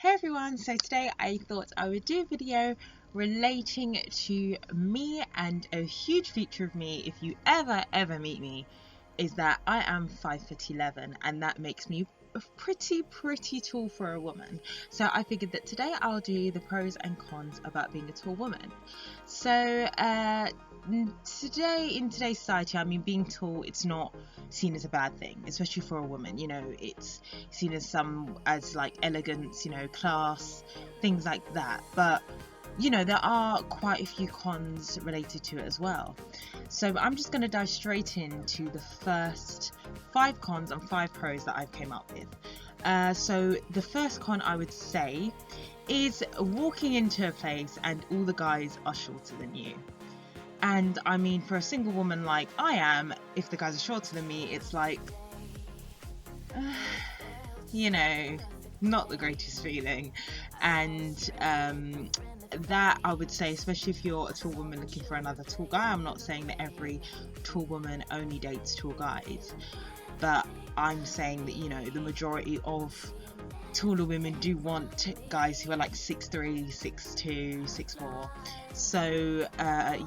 Hey everyone, so today I thought I would do a video relating to me, and a huge feature of me, if you ever meet me, is that I am 5'11", and that makes me pretty tall for a woman. So I figured that today I'll do the pros and cons about being a tall woman. So today, in today's society, I mean, being tall, it's not seen as a bad thing, especially for a woman. You know, it's seen as like elegance, you know, class, things like that. But you know, there are quite a few cons related to it as well. So I'm just going to dive straight into the first 5 cons and 5 pros that I've came up with. So the first con I would say is walking into a place and all the guys are shorter than you. And I mean, for a single woman like I am, if the guys are shorter than me, it's like, you know, not the greatest feeling. And that I would say, especially if you're a tall woman looking for another tall guy. I'm not saying that every tall woman only dates tall guys, but I'm saying that, you know, the majority of taller women do want guys who are like 6'3", 6'2", 6'4". So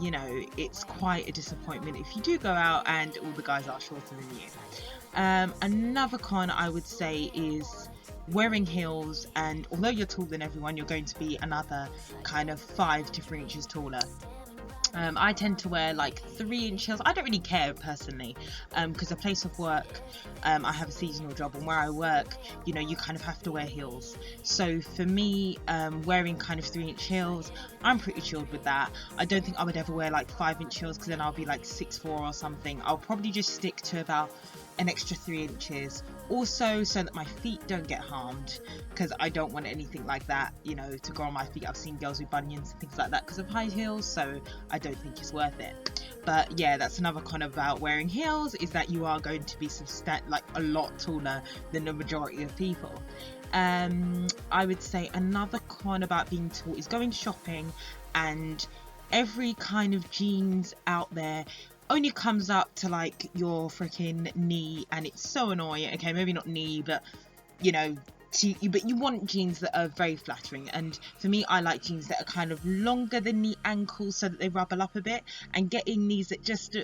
you know, it's quite a disappointment if you do go out and all the guys are shorter than you. Another con I would say is wearing heels, and although you're taller than everyone, you're going to be another kind of 5 to 3 inches taller. I tend to wear like 3-inch heels. I don't really care personally, because a place of work, I have a seasonal job, and where I work, you know, you kind of have to wear heels. So for me, wearing kind of 3-inch heels, I'm pretty chilled with that. I don't think I would ever wear like 5-inch heels, because then I'll be like 6'4" or something. I'll probably just stick to about an extra 3 inches, also so that my feet don't get harmed, because I don't want anything like that, you know, to go on my feet. I've seen girls with bunions and things like that because of high heels, so I don't think it's worth it. But yeah, that's another con about wearing heels, is that you are going to be like a lot taller than the majority of people. I would say another con about being tall is going shopping, and every kind of jeans out there only comes up to like your freaking knee, and it's so annoying. Okay, maybe not knee, but you know, but you want jeans that are very flattering. And for me, I like jeans that are kind of longer than the ankle, so that they rubble up a bit. And getting jeans that just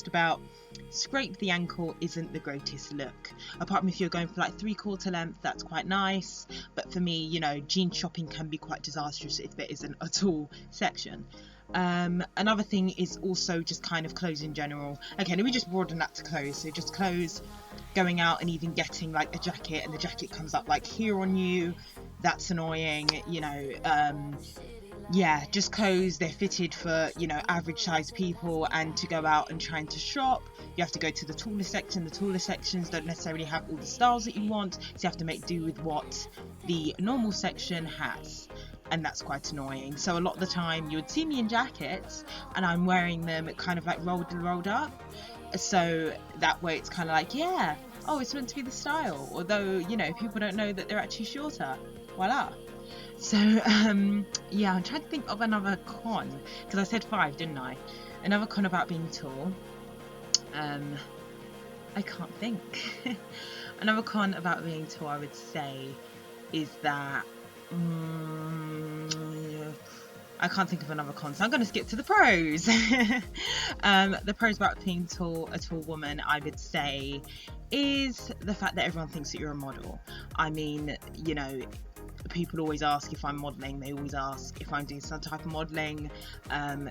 about scrape the ankle isn't the greatest look. Apart from if you're going for like 3/4 length, that's quite nice. But for me, you know, jean shopping can be quite disastrous if there isn't a tall section. Another thing is also just kind of clothes in general. Okay, let me just broaden that to clothes. So just clothes, going out and even getting like a jacket, and the jacket comes up like here on you, that's annoying, you know. Yeah, just clothes, they're fitted for, you know, average sized people, and to go out and trying to shop, you have to go to the taller section. The taller sections don't necessarily have all the styles that you want, so you have to make do with what the normal section has, and that's quite annoying. So a lot of the time you would see me in jackets and I'm wearing them kind of like rolled up, so that way it's kind of like, yeah, oh, it's meant to be the style, although, you know, people don't know that they're actually shorter. Voila. So yeah, I'm trying to think of another con, because I said 5, didn't I? Another con about being tall, I can't think. Another con about being tall, I would say, is that I can't think of another con, so I'm going to skip to the pros. The pros about being a tall woman, I would say, is the fact that everyone thinks that you're a model. I mean, you know, people always ask if I'm modelling, they always ask if I'm doing some type of modelling,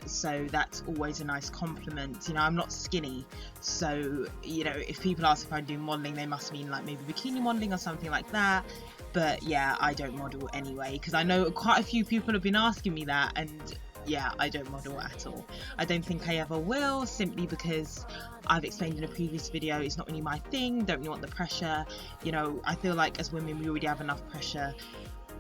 so that's always a nice compliment. You know, I'm not skinny, so, you know, if people ask if I'm doing modelling, they must mean like maybe bikini modelling or something like that. But yeah, I don't model anyway, because I know quite a few people have been asking me that, and yeah, I don't model at all. I don't think I ever will, simply because I've explained in a previous video, it's not really my thing, don't really want the pressure. You know, I feel like as women we already have enough pressure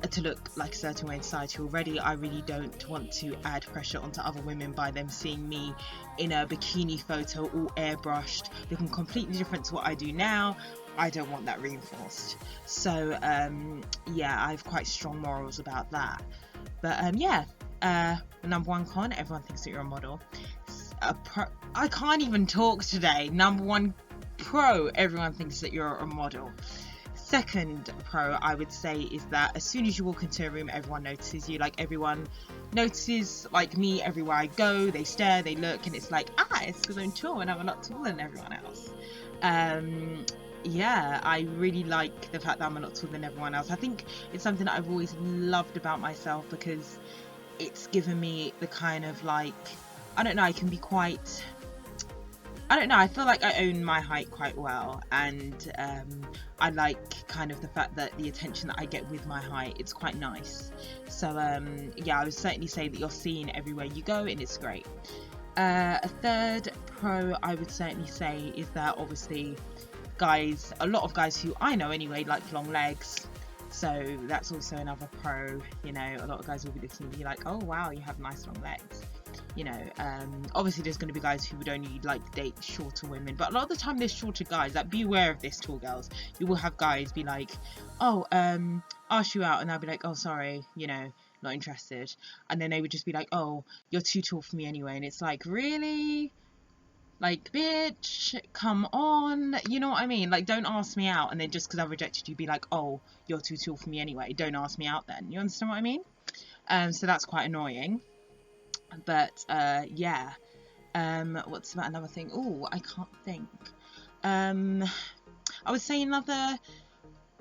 to look like a certain way in society already. I really don't want to add pressure onto other women by them seeing me in a bikini photo all airbrushed, looking completely different to what I do now. I don't want that reinforced. So yeah, I have quite strong morals about that. But yeah, number 1 con, everyone thinks that you're a model. I can't even talk today. Number 1 pro, everyone thinks that you're a model. second pro I would say is that as soon as you walk into a room, everyone notices you. Like, everyone notices, like me, everywhere I go, they stare, they look, and it's like, it's because I'm tall and I'm a lot taller than everyone else. Yeah, I really like the fact that I'm a lot taller than everyone else. I think it's something that I've always loved about myself, because it's given me the kind of, like, I don't know, I can be quite, I don't know, I feel like I own my height quite well, and I like kind of the fact that the attention that I get with my height, it's quite nice. So yeah, I would certainly say that you're seen everywhere you go, and it's great. A third pro I would certainly say is that obviously guys, a lot of guys who I know anyway, like long legs. So that's also another pro. You know, a lot of guys will be listening and be like, oh wow, you have nice long legs. You know, obviously there's going to be guys who would only like date shorter women, but a lot of the time there's shorter guys. Like, be aware of this, tall girls. You will have guys be like, oh, ask you out, and they'll be like, oh, sorry, you know, not interested. And then they would just be like, oh, you're too tall for me anyway. And it's like, really? Like, bitch, come on, you know what I mean? Like, don't ask me out, and then just because I rejected you, be like, oh, you're too tall for me anyway, don't ask me out then. You understand what I mean? So that's quite annoying. But yeah, what's about another thing? Oh, I can't think. I would say another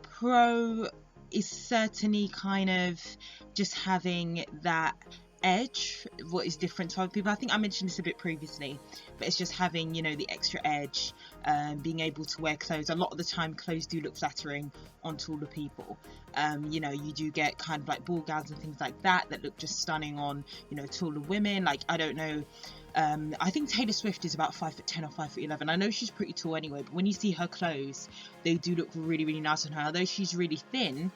pro is certainly kind of just having that edge, what is different to other people. I think I mentioned this a bit previously, but it's just having, you know, the extra edge, being able to wear clothes. A lot of the time clothes do look flattering on taller people. You know, you do get kind of like ball gowns and things like that look just stunning on, you know, taller women. Like, I don't know, I think Taylor Swift is about 5'10" or 5'11". I know she's pretty tall anyway, but when you see her clothes, they do look really, really nice on her. Although she's really thin,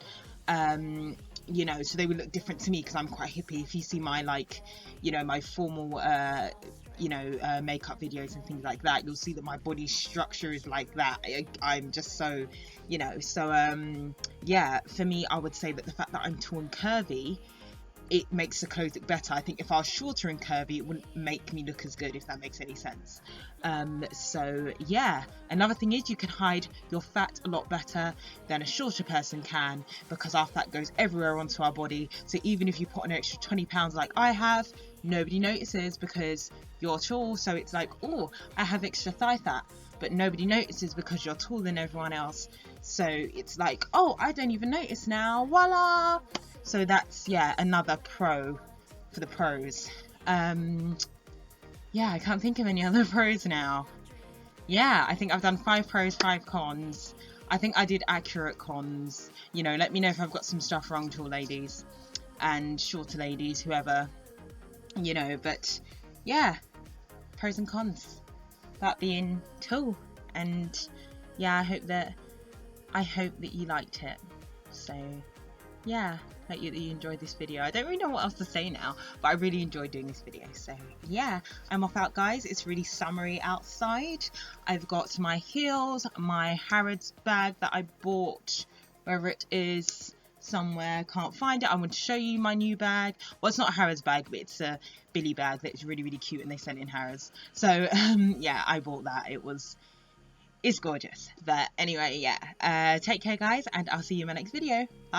you know, so they would look different to me because I'm quite hippie. If you see my, like, you know, my formal you know, makeup videos and things like that, you'll see that my body structure is like that. I'm just so, you know, so yeah, for me, I would say that the fact that I'm tall and curvy, it makes the clothes look better. I think if I was shorter and curvy, it wouldn't make me look as good, if that makes any sense. So yeah, another thing is you can hide your fat a lot better than a shorter person can, because our fat goes everywhere onto our body. So even if you put on an extra 20 pounds like I have, nobody notices because you're tall. So it's like, oh, I have extra thigh fat, but nobody notices because you're taller than everyone else. So it's like, oh, I don't even notice now, voila. So that's, yeah, another pro for the pros. Yeah, I can't think of any other pros now. Yeah, I think I've done 5 pros, 5 cons. I think I did accurate cons. You know, let me know if I've got some stuff wrong, tall ladies and shorter ladies, whoever, you know. But yeah, pros and cons about being tall. And yeah, I hope that you liked it. So yeah, hope that you enjoyed this video. I don't really know what else to say now, but I really enjoyed doing this video. So yeah, I'm off out, guys. It's really summery outside. I've got my heels, my Harrods bag that I bought, wherever it is, somewhere, can't find it. I want to show you my new bag. Well, it's not a Harrods bag, but it's a Billy bag that's really, really cute, and they sent it in Harrods. So yeah, I bought that. It's gorgeous. But anyway, yeah, take care, guys, and I'll see you in my next video. Bye.